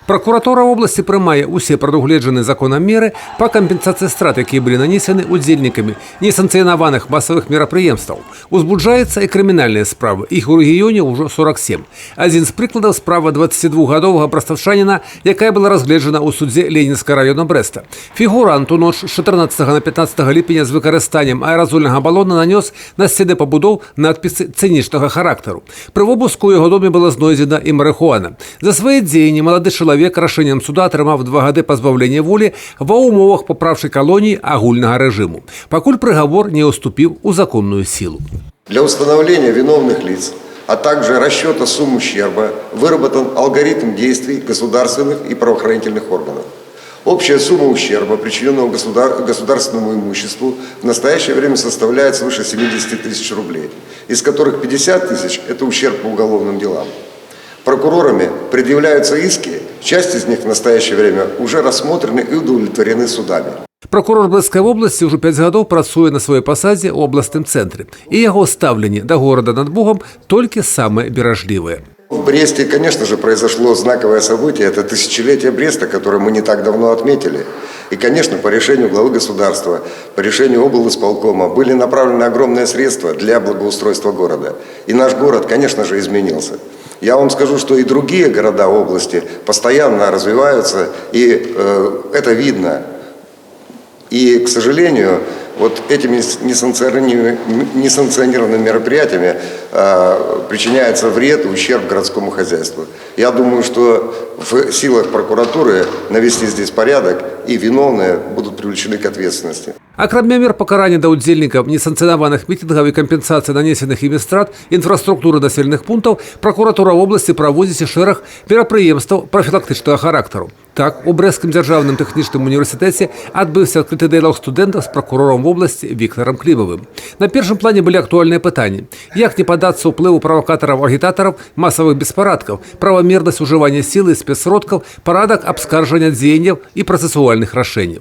Прокуратура области приймає усі предугледжені законом меры по компенсации страт, які были нанесены удзельниками несанкционованных массовых мероприемств. Узбуджаються і кримінальні справи. Їх у регіоні вже 47. Один з прикладів – справа 22-годового бреставчанина, яка була розгледжена у суді Ленінського району Бреста. Фігурант у ніч з 14 на 15 липня з використанням аерозольного балона нанес на стіни побудов надписи цинічного характеру. При обыску у його домі була знайдена і марихуана. За свої дії молодий чоловік рішенням суда отримав 2 роки позбавлення волі ва умовах поправшої колонії агульного режиму, покуль приговор не уступив у законную силу. Для установления виновных лиц, а также расчета сумм ущерба выработан алгоритм действий государственных и правоохранительных органов. Общая сумма ущерба, причиненного государственному имуществу, в настоящее время составляет свыше 70 тысяч рублей, из которых 50 тысяч – это ущерб по уголовным делам. Прокурорами предъявляются иски, часть из них в настоящее время уже рассмотрены и удовлетворены судами. Прокурор Брестської області вже 5 років працює на своїй посаді у обласному центрі. І його ставлення до города над Богом тільки саме бережливе. В Бресте, конечно же, произошло знаковое событие. Это тысячелетие Бреста, которое мы не так давно отметили. И, конечно, по решению главы государства, по решению облисполкома были направлены огромные средства для благоустройства города. И наш город, конечно же, изменился. Я вам скажу, что и другие города области постоянно развиваются, и это видно. И, к сожалению, вот этими несанкционированными мероприятиями причиняется вред и ущерб городскому хозяйству. Я думаю, что в силах прокуратуры навести здесь порядок, и виновные будут привлечены к ответственности. Окромя мер покарання до удзельників несанкціонованих мітингів і компенсації нанесених ими страт інфраструктури населених пунктів, прокуратура області проводить шерах мероприємств профілактичного характеру. Так, у Брестському державному технічному університеті відбувся відкритий діалог студентів з прокурором в області Віктором Клімовим. На першому плані були актуальні питання. Як не податися впливу провокаторів-агітаторів масових безпорадків, правомірність уживання сили і спецсродків, порядок обскарження діянь і процесуальних рішень.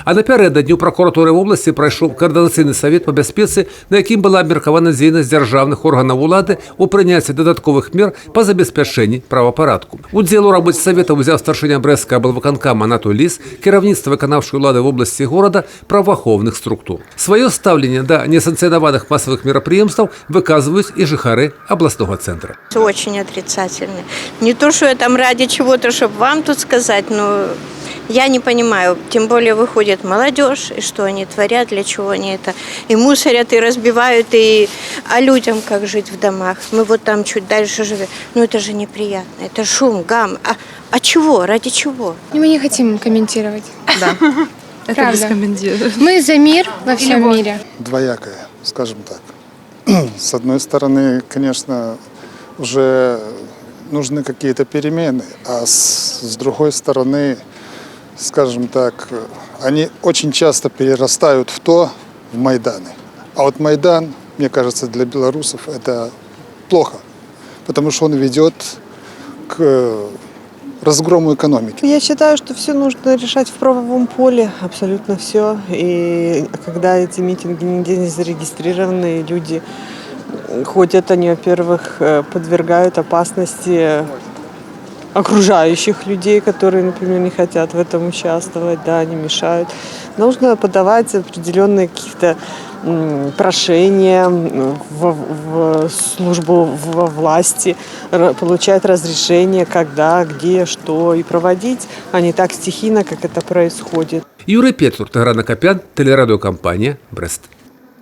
А напередодні у прокуратури в області пройшов координаційний совет по безпеці, на яким була обміркована діяльність державних органів влади у прийнятті додаткових мер по забезпеченню правопорядку. Уділ у роботі совету взяв старшиня Брестського облвиконкому Анатолій Ліс, керівництво виконавчої влади в області города, правоохоронних структур. Своє ставлення до несанкціонованих масових мероприємств виказують і жихари обласного центру. Очень отрицательно. Не то, что я там ради чего-то, чтобы вам тут сказать, но я не понимаю. Тем более выходит молодежь, и что они творят, для чего они это. И мусорят, и разбивают, а людям как жить в домах. Мы вот там чуть дальше живем. Ну это же неприятно, это шум, гам. А чего, ради чего? Мы не хотим комментировать. Да, это без комментариев. Мы за мир во всем мире. Двоякое, скажем так. С одной стороны, конечно, уже нужны какие-то перемены, а с другой стороны, скажем так, они очень часто перерастают в Майданы. А вот Майдан, мне кажется, для белорусов это плохо, потому что он ведет к разгрому экономики. Я считаю, что все нужно решать в правовом поле, абсолютно все. И когда эти митинги нигде не зарегистрированы, люди ходят, они, во-первых, подвергают опасности окружающих людей, которые, например, не хотят в этом участвовать, да, они мешают. Нужно подавать определенные какие-то прошения в службу во власти, получать разрешение, когда, где, что, и проводить, а не так стихийно, как это происходит. Юрій Петрук, Тагран Акопян, телерадіокомпанія «Брест».